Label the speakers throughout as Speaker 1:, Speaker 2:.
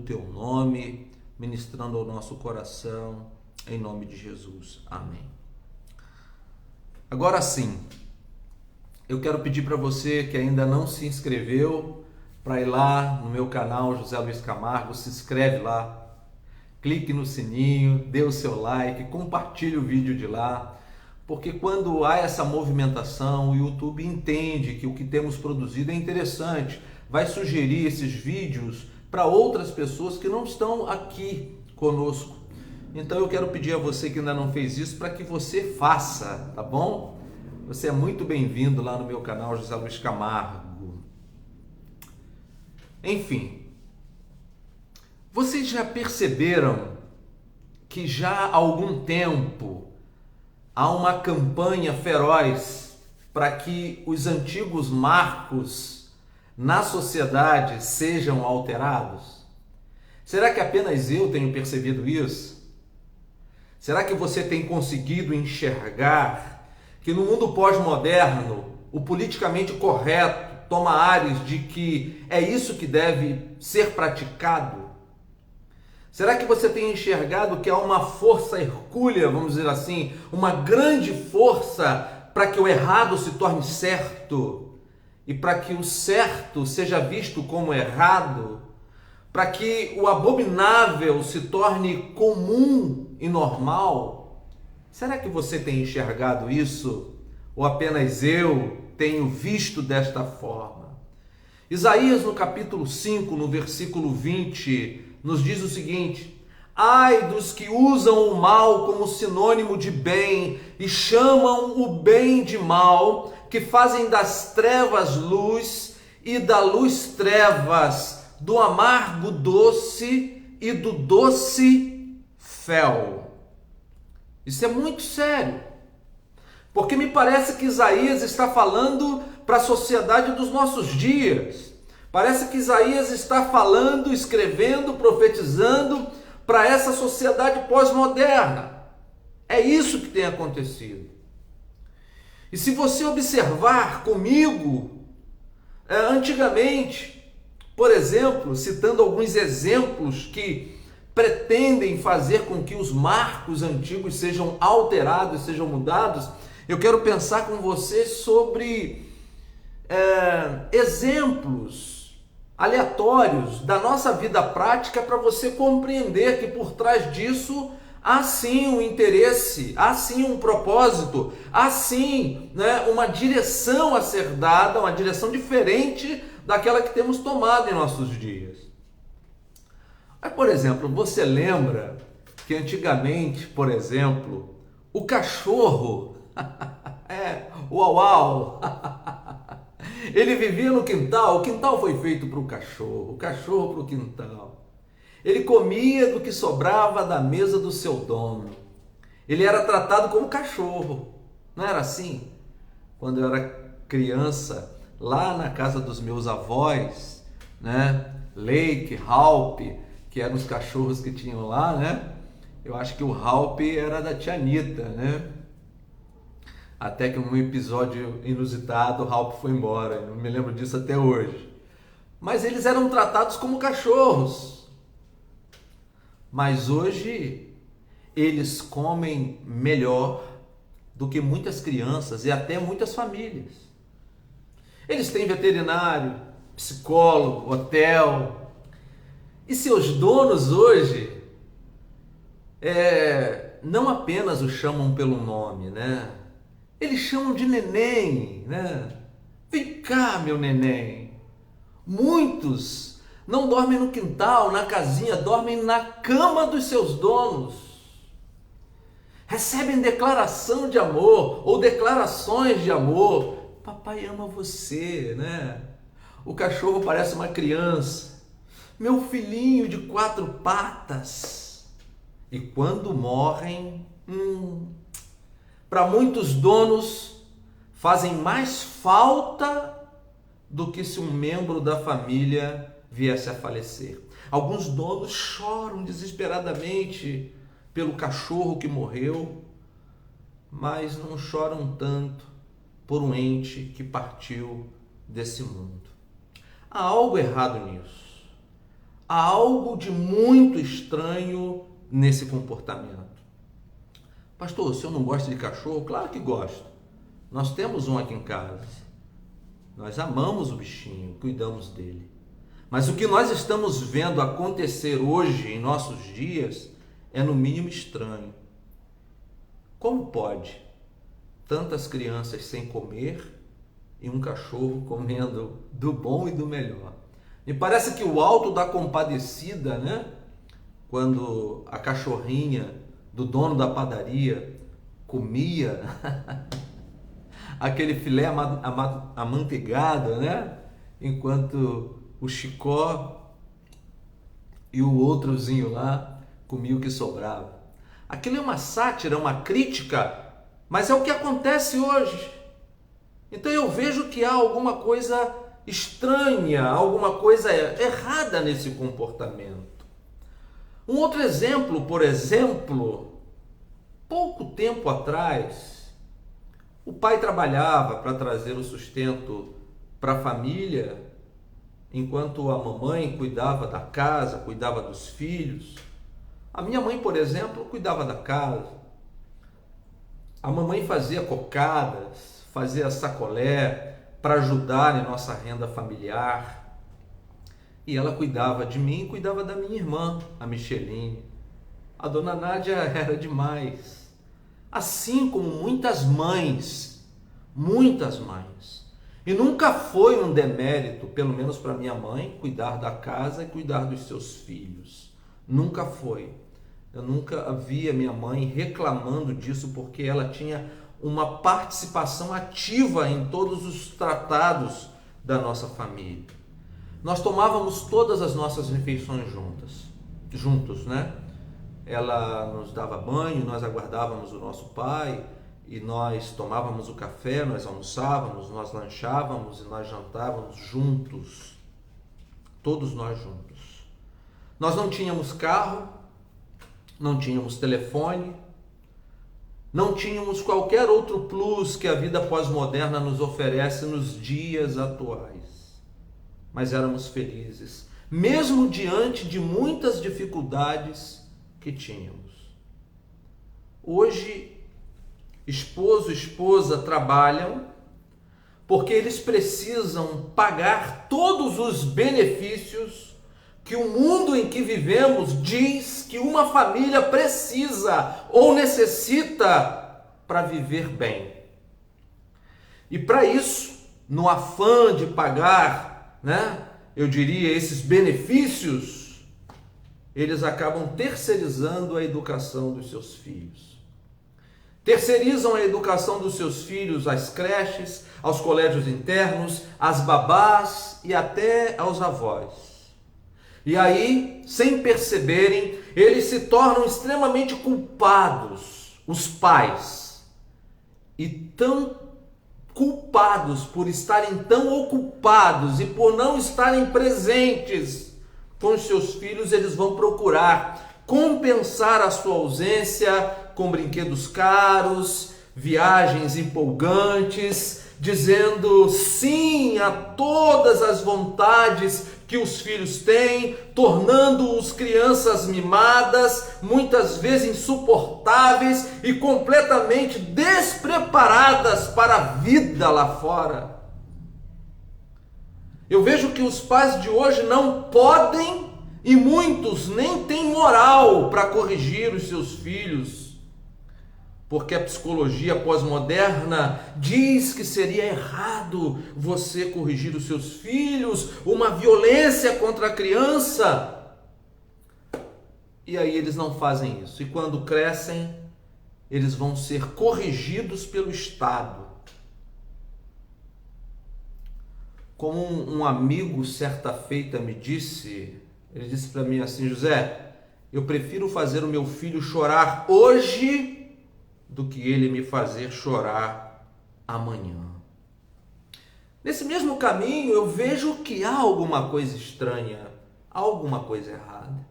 Speaker 1: teu nome, ministrando ao nosso coração, em nome de Jesus. Amém. Agora sim, eu quero pedir para você que ainda não se inscreveu, para ir lá no meu canal José Luiz Camargo, se inscreve lá, clique no sininho, dê o seu like, compartilhe o vídeo de lá, porque quando há essa movimentação, o YouTube entende que o que temos produzido é interessante, vai sugerir esses vídeos para outras pessoas que não estão aqui conosco. Então eu quero pedir a você que ainda não fez isso para que você faça, tá bom? Você é muito bem-vindo lá no meu canal José Luiz Camargo. Enfim, vocês já perceberam que já há algum tempo há uma campanha feroz para que os antigos marcos na sociedade sejam alterados? Será que apenas eu tenho percebido isso? Será que você tem conseguido enxergar que no mundo pós-moderno o politicamente correto toma ares de que é isso que deve ser praticado? Será que você tem enxergado que há uma força hercúlea, vamos dizer assim, uma grande força para que o errado se torne certo? E para que o certo seja visto como errado, para que o abominável se torne comum e normal? Será que você tem enxergado isso? Ou apenas eu tenho visto desta forma? Isaías, no capítulo 5, no versículo 20, nos diz o seguinte: ai dos que usam o mal como sinônimo de bem e chamam o bem de mal, que fazem das trevas luz e da luz trevas, do amargo doce e do doce fel. Isso é muito sério, porque me parece que Isaías está falando para a sociedade dos nossos dias. Parece que Isaías está falando, escrevendo, profetizando para essa sociedade pós-moderna. É isso que tem acontecido. E se você observar comigo, antigamente, por exemplo, citando alguns exemplos que pretendem fazer com que os marcos antigos sejam alterados, sejam mudados, eu quero pensar com você sobre exemplos aleatórios da nossa vida prática para você compreender que por trás disso há sim um interesse, há sim um propósito, há sim, uma direção a ser dada, uma direção diferente daquela que temos tomado em nossos dias. Aí, por exemplo, você lembra que antigamente, por exemplo, o cachorro, uau, uau, ele vivia no quintal, o quintal foi feito para o cachorro para o quintal. Ele comia do que sobrava da mesa do seu dono. Ele era tratado como cachorro. Não era assim? Quando eu era criança, lá na casa dos meus avós, Lake, Halp, que eram os cachorros que tinham lá, Eu acho que o Halp era da tia Anitta, Até que num episódio inusitado, o Halp foi embora. Eu não me lembro disso até hoje. Mas eles eram tratados como cachorros. Mas hoje eles comem melhor do que muitas crianças e até muitas famílias. Eles têm veterinário, psicólogo, hotel. E seus donos hoje não apenas o chamam pelo nome, Eles chamam de neném, Vem cá, meu neném. Muitos não dormem no quintal, na casinha, dormem na cama dos seus donos. Recebem declaração de amor ou declarações de amor. Papai ama você, O cachorro parece uma criança. Meu filhinho de 4 patas. E quando morrem, para muitos donos, fazem mais falta do que se um membro da família viesse a falecer. Alguns donos choram desesperadamente pelo cachorro que morreu, mas não choram tanto por um ente que partiu desse mundo. Há algo errado nisso. há algo de muito estranho nesse comportamento. Pastor, o senhor não gosta de cachorro? Claro que gosto. Nós temos um aqui em casa. Nós amamos o bichinho, cuidamos dele. Mas o que nós estamos vendo acontecer hoje, em nossos dias, é no mínimo estranho. Como pode tantas crianças sem comer e um cachorro comendo do bom e do melhor? Me parece que o Alto da Compadecida, né? Quando a cachorrinha do dono da padaria comia aquele filé amanteigado, né? Enquanto o Chicó e o outrozinho lá comiam o que sobrava. Aquilo é uma sátira, uma crítica, mas é o que acontece hoje. Então eu vejo que há alguma coisa estranha, alguma coisa errada nesse comportamento. Um outro exemplo, por exemplo, pouco tempo atrás, o pai trabalhava para trazer o sustento para a família, enquanto a mamãe cuidava da casa, cuidava dos filhos. A minha mãe, por exemplo, cuidava da casa. A mamãe fazia cocadas, fazia sacolé para ajudar em nossa renda familiar. E ela cuidava de mim e cuidava da minha irmã, a Micheline. A dona Nádia era demais. Assim como muitas mães. E nunca foi um demérito, pelo menos para minha mãe, cuidar da casa e cuidar dos seus filhos. Nunca foi. Eu nunca vi a minha mãe reclamando disso, porque ela tinha uma participação ativa em todos os tratados da nossa família. Nós tomávamos todas as nossas refeições juntos, né? Ela nos dava banho, nós aguardávamos o nosso pai e nós tomávamos o café, nós almoçávamos, nós lanchávamos e nós jantávamos juntos, todos nós juntos. Nós não tínhamos carro, não tínhamos telefone, não tínhamos qualquer outro plus que a vida pós-moderna nos oferece nos dias atuais. Mas éramos felizes, mesmo diante de muitas dificuldades que tínhamos. Hoje, esposo e esposa trabalham porque eles precisam pagar todos os benefícios que o mundo em que vivemos diz que uma família precisa ou necessita para viver bem. E para isso, no afã de pagar, né, eu diria, esses benefícios, eles acabam terceirizando a educação dos seus filhos. Terceirizam a educação dos seus filhos às creches, aos colégios internos, às babás e até aos avós. E aí, sem perceberem, eles se tornam extremamente culpados, os pais. E tão culpados por estarem tão ocupados e por não estarem presentes com os seus filhos, eles vão procurar compensar a sua ausência com brinquedos caros, viagens empolgantes, dizendo sim a todas as vontades que os filhos têm, tornando-os crianças mimadas, muitas vezes insuportáveis e completamente despreparadas para a vida lá fora. Eu vejo que os pais de hoje não podem e muitos nem têm moral para corrigir os seus filhos, porque a psicologia pós-moderna diz que seria errado você corrigir os seus filhos, uma violência contra a criança. E aí eles não fazem isso. E quando crescem, eles vão ser corrigidos pelo Estado. Como um amigo certa feita me disse, ele disse para mim assim: José, eu prefiro fazer o meu filho chorar hoje do que ele me fazer chorar amanhã. Nesse mesmo caminho, eu vejo que há alguma coisa estranha, há alguma coisa errada.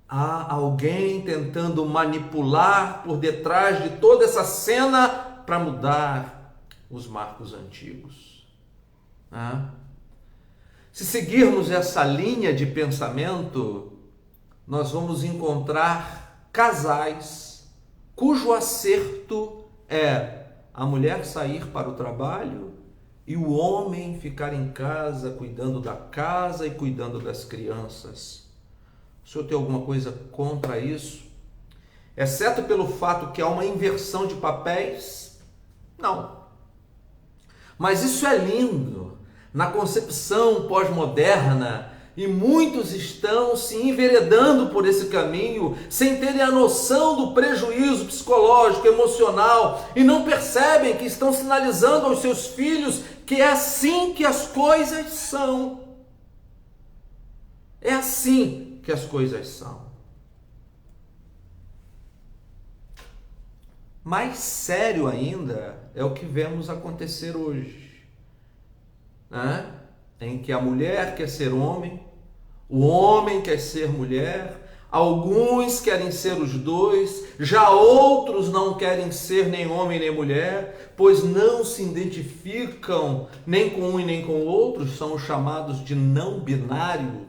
Speaker 1: Há alguém tentando manipular por detrás de toda essa cena para mudar os marcos antigos. Se seguirmos essa linha de pensamento, nós vamos encontrar casais cujo acerto é a mulher sair para o trabalho e o homem ficar em casa cuidando da casa e cuidando das crianças. O senhor tem alguma coisa contra isso? Exceto pelo fato que há uma inversão de papéis? Não. Mas isso é lindo na concepção pós-moderna e muitos estão se enveredando por esse caminho sem terem a noção do prejuízo psicológico, emocional e não percebem que estão sinalizando aos seus filhos que é assim que as coisas são. É assim que as coisas são. Mais sério ainda é o que vemos acontecer hoje, né? Em que a mulher quer ser homem, o homem quer ser mulher, alguns querem ser os dois, já outros não querem ser nem homem nem mulher, pois não se identificam nem com um e nem com o outro, são os chamados de não binário.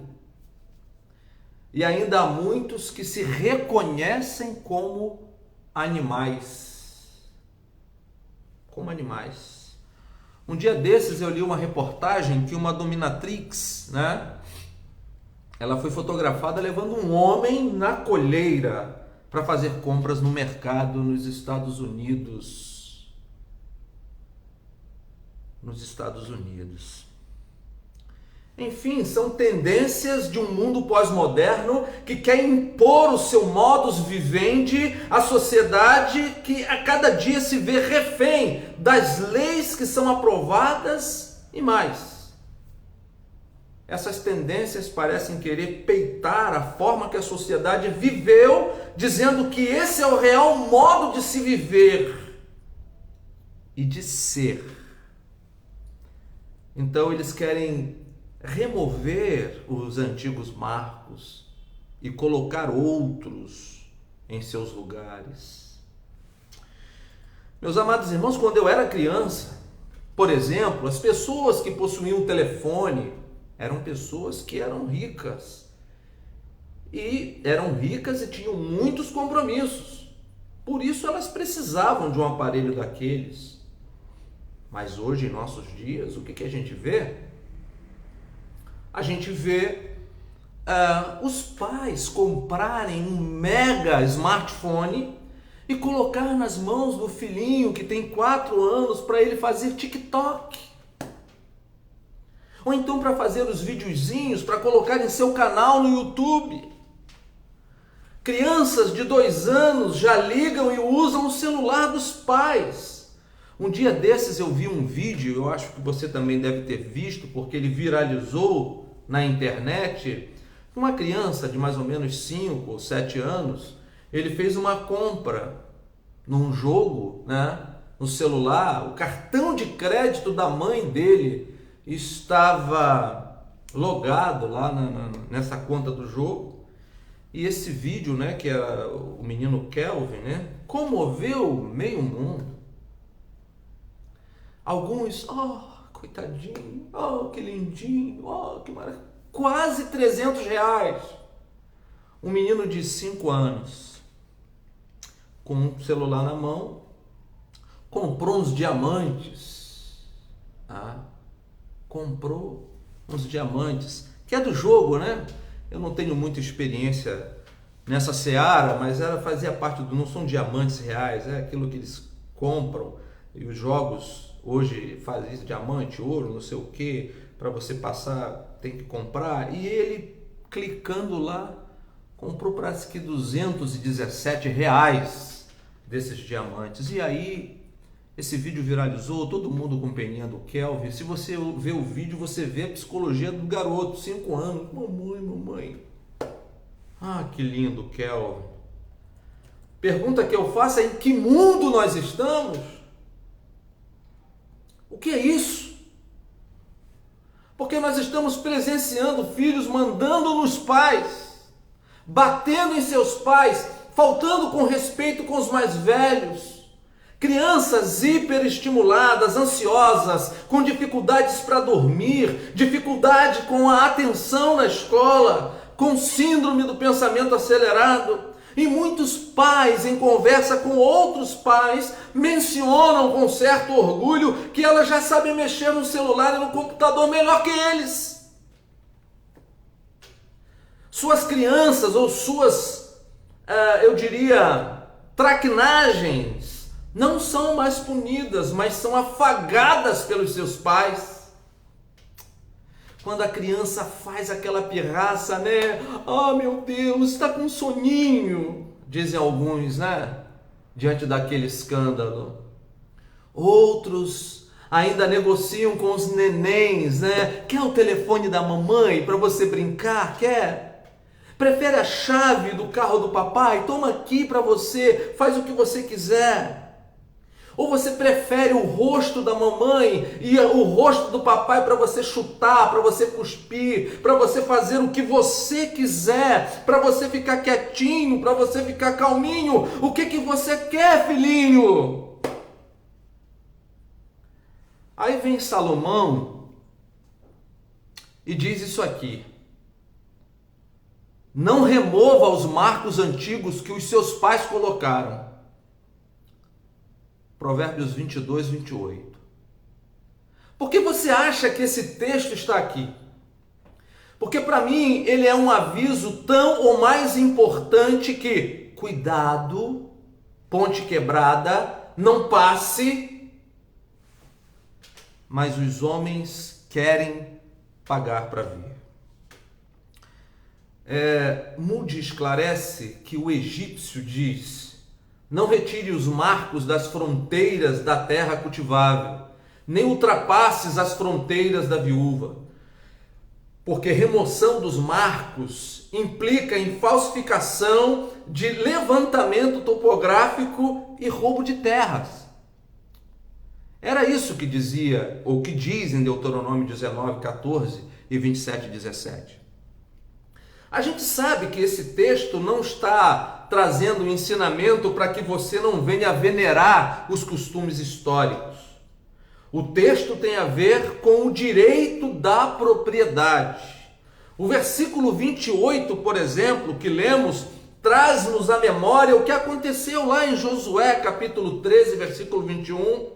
Speaker 1: E ainda há muitos que se reconhecem como animais. Como animais. Um dia desses eu li uma reportagem que uma dominatrix, né? Ela foi fotografada levando um homem na coleira para fazer compras no mercado nos Estados Unidos. Nos Estados Unidos. Enfim, são tendências de um mundo pós-moderno que quer impor o seu modus vivendi à sociedade que a cada dia se vê refém das leis que são aprovadas e mais. Essas tendências parecem querer peitar a forma que a sociedade viveu, dizendo que esse é o real modo de se viver e de ser. Então eles querem remover os antigos marcos e colocar outros em seus lugares. Meus amados irmãos, quando eu era criança, por exemplo, as pessoas que possuíam telefone eram pessoas que eram ricas. E eram ricas e tinham muitos compromissos. Por isso elas precisavam de um aparelho daqueles. Mas hoje, em nossos dias, o que a gente vê? A gente vê os pais comprarem um mega smartphone e colocar nas mãos do filhinho que tem 4 anos para ele fazer TikTok. Ou então para fazer os videozinhos para colocar em seu canal no YouTube. Crianças de 2 anos já ligam e usam o celular dos pais. Um dia desses eu vi um vídeo, eu acho que você também deve ter visto, porque ele viralizou na internet. Uma criança de mais ou menos 5 ou 7 anos, ele fez uma compra num jogo, né, no celular. O cartão de crédito da mãe dele estava logado lá nessa conta do jogo. E esse vídeo, né, que era o menino Kelvin, né, comoveu meio mundo. Alguns, coitadinho, que lindinho, que maravilha. Quase R$300. Um menino de 5 anos, com um celular na mão, comprou uns diamantes. Comprou uns diamantes, que é do jogo, né? Eu não tenho muita experiência nessa seara, mas ela fazia parte do... Não são diamantes reais, é aquilo que eles compram. E os jogos hoje fazem isso, diamante, ouro, não sei o que, para você passar, tem que comprar. E ele, clicando lá, comprou parece que R$217 desses diamantes. E aí, esse vídeo viralizou, todo mundo com peninha do Kelvin. Se você vê o vídeo, você vê a psicologia do garoto, 5 anos. Mamãe. Que lindo, Kelvin. Pergunta que eu faço é: em que mundo nós estamos? O que é isso? Porque nós estamos presenciando filhos mandando nos pais, batendo em seus pais, faltando com respeito com os mais velhos, Crianças hiperestimuladas, ansiosas, com dificuldades para dormir, dificuldade com a atenção na escola, com síndrome do pensamento acelerado. E muitos pais, em conversa com outros pais, mencionam com certo orgulho que elas já sabem mexer no celular e no computador melhor que eles. Suas crianças ou suas, eu diria, traquinagens não são mais punidas, mas são afagadas pelos seus pais. Quando a criança faz aquela pirraça, né? Oh, meu Deus, está com soninho, dizem alguns, né? Diante daquele escândalo. Outros ainda negociam com os nenéns, né? Quer o telefone da mamãe para você brincar? Quer? Prefere a chave do carro do papai? Toma aqui para você, faz o que você quiser. Ou você prefere o rosto da mamãe e o rosto do papai para você chutar, para você cuspir, para você fazer o que você quiser, para você ficar quietinho, para você ficar calminho? O que você quer, filhinho? Aí vem Salomão e diz isso aqui: não remova os marcos antigos que os seus pais colocaram. Provérbios 22, 28. Por que você acha que esse texto está aqui? Porque para mim ele é um aviso tão ou mais importante que cuidado, ponte quebrada, não passe, mas os homens querem pagar para ver. Moody esclarece que o egípcio diz: não retire os marcos das fronteiras da terra cultivável, nem ultrapasses as fronteiras da viúva, porque remoção dos marcos implica em falsificação de levantamento topográfico e roubo de terras. Era isso que dizia, ou que diz em Deuteronômio 19, 14 e 27, 17. A gente sabe que esse texto não está trazendo um ensinamento para que você não venha venerar os costumes históricos. O texto tem a ver com o direito da propriedade. O versículo 28, por exemplo, que lemos, traz-nos à memória o que aconteceu lá em Josué, capítulo 13, versículo 21.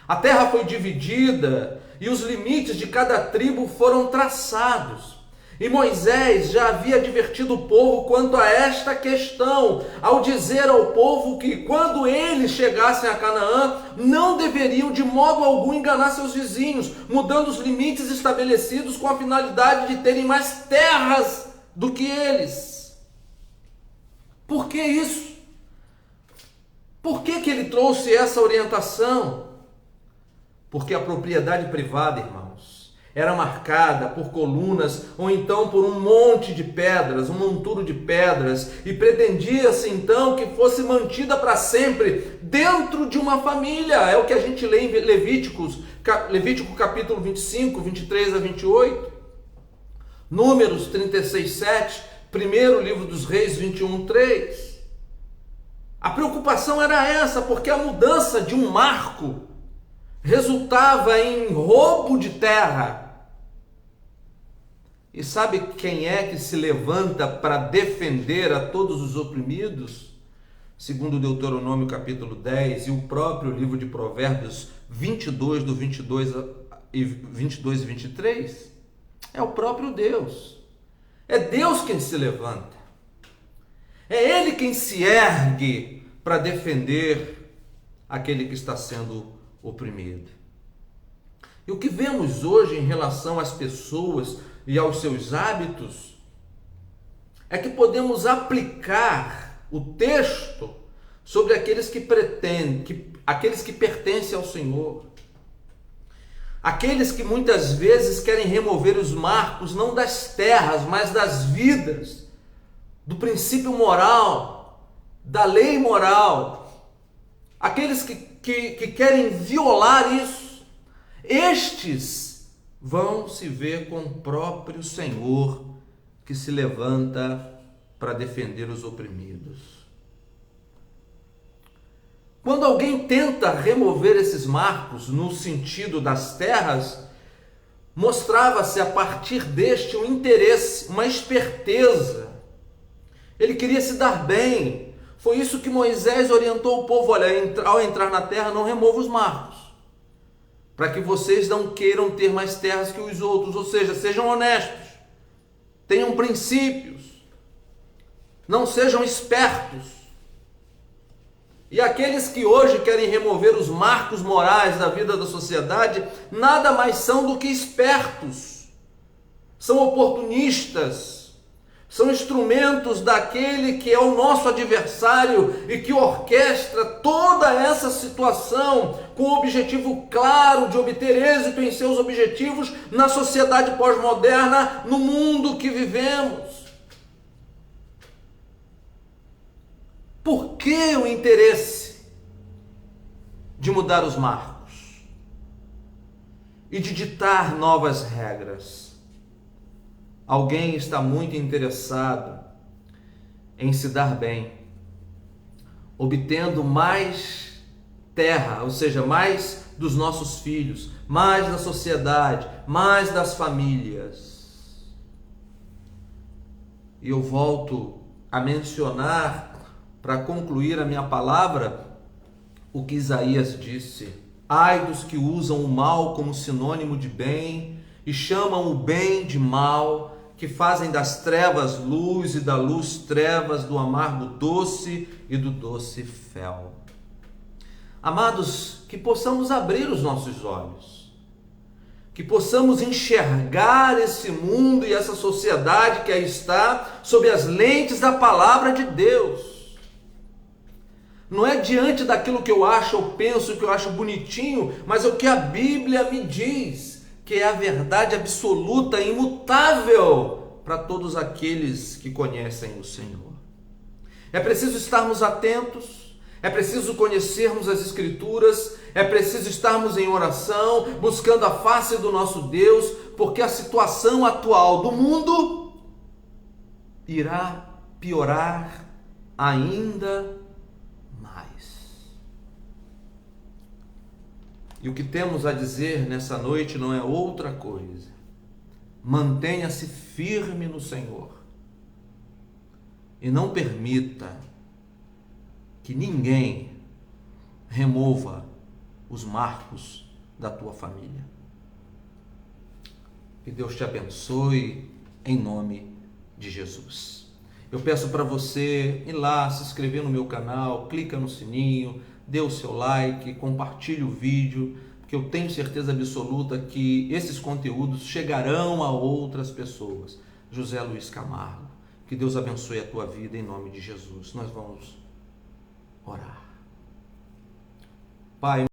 Speaker 1: A terra foi dividida e os limites de cada tribo foram traçados. E Moisés já havia advertido o povo quanto a esta questão, ao dizer ao povo que quando eles chegassem a Canaã, não deveriam de modo algum enganar seus vizinhos, mudando os limites estabelecidos com a finalidade de terem mais terras do que eles. Por que isso? Por que ele trouxe essa orientação? Porque a propriedade privada, irmãos, era marcada por colunas ou então por um monte de pedras, um monturo de pedras, e pretendia-se então que fosse mantida para sempre dentro de uma família. É o que a gente lê em Levítico capítulo 25, 23 a 28, Números 36, 7, primeiro livro dos Reis 21, 3. A preocupação era essa, porque a mudança de um marco resultava em roubo de terra. E sabe quem é que se levanta para defender a todos os oprimidos? Segundo Deuteronômio capítulo 10 e o próprio livro de Provérbios 22, do 22 e 23, é o próprio Deus. É Deus quem se levanta. É Ele quem se ergue para defender aquele que está sendo oprimido. E o que vemos hoje em relação às pessoas e aos seus hábitos é que podemos aplicar o texto sobre aqueles que pertencem ao Senhor. Aqueles que muitas vezes querem remover os marcos não das terras, mas das vidas, do princípio moral, da lei moral. Aqueles que querem violar isso, estes vão se ver com o próprio Senhor que se levanta para defender os oprimidos. Quando alguém tenta remover esses marcos no sentido das terras, mostrava-se a partir deste um interesse, uma esperteza. Ele queria se dar bem. Foi isso que Moisés orientou o povo: olha, ao entrar na terra, não remova os marcos, para que vocês não queiram ter mais terras que os outros, ou seja, sejam honestos, tenham princípios, não sejam espertos. E aqueles que hoje querem remover os marcos morais da vida da sociedade, nada mais são do que espertos, são oportunistas, são instrumentos daquele que é o nosso adversário e que orquestra toda essa situação com o objetivo claro de obter êxito em seus objetivos na sociedade pós-moderna, no mundo que vivemos. Por que o interesse de mudar os marcos e de ditar novas regras? Alguém está muito interessado em se dar bem, obtendo mais terra, ou seja, mais dos nossos filhos, mais da sociedade, mais das famílias. E eu volto a mencionar, para concluir a minha palavra, o que Isaías disse: ai dos que usam o mal como sinônimo de bem e chamam o bem de mal, que fazem das trevas luz e da luz trevas, do amargo doce e do doce fel. Amados, que possamos abrir os nossos olhos, que possamos enxergar esse mundo e essa sociedade que aí está sob as lentes da palavra de Deus. Não é diante daquilo que eu acho ou penso, que eu acho bonitinho, mas é o que a Bíblia me diz, que é a verdade absoluta e imutável para todos aqueles que conhecem o Senhor. É preciso estarmos atentos, é preciso conhecermos as Escrituras, é preciso estarmos em oração, buscando a face do nosso Deus, porque a situação atual do mundo irá piorar ainda mais. E o que temos a dizer nessa noite não é outra coisa: mantenha-se firme no Senhor e não permita que ninguém remova os marcos da tua família. Que Deus te abençoe em nome de Jesus. Eu peço para você ir lá, se inscrever no meu canal, clica no sininho, dê o seu like, compartilhe o vídeo, porque eu tenho certeza absoluta que esses conteúdos chegarão a outras pessoas. José Luiz Camargo, que Deus abençoe a tua vida em nome de Jesus. Nós vamos orar. Pai,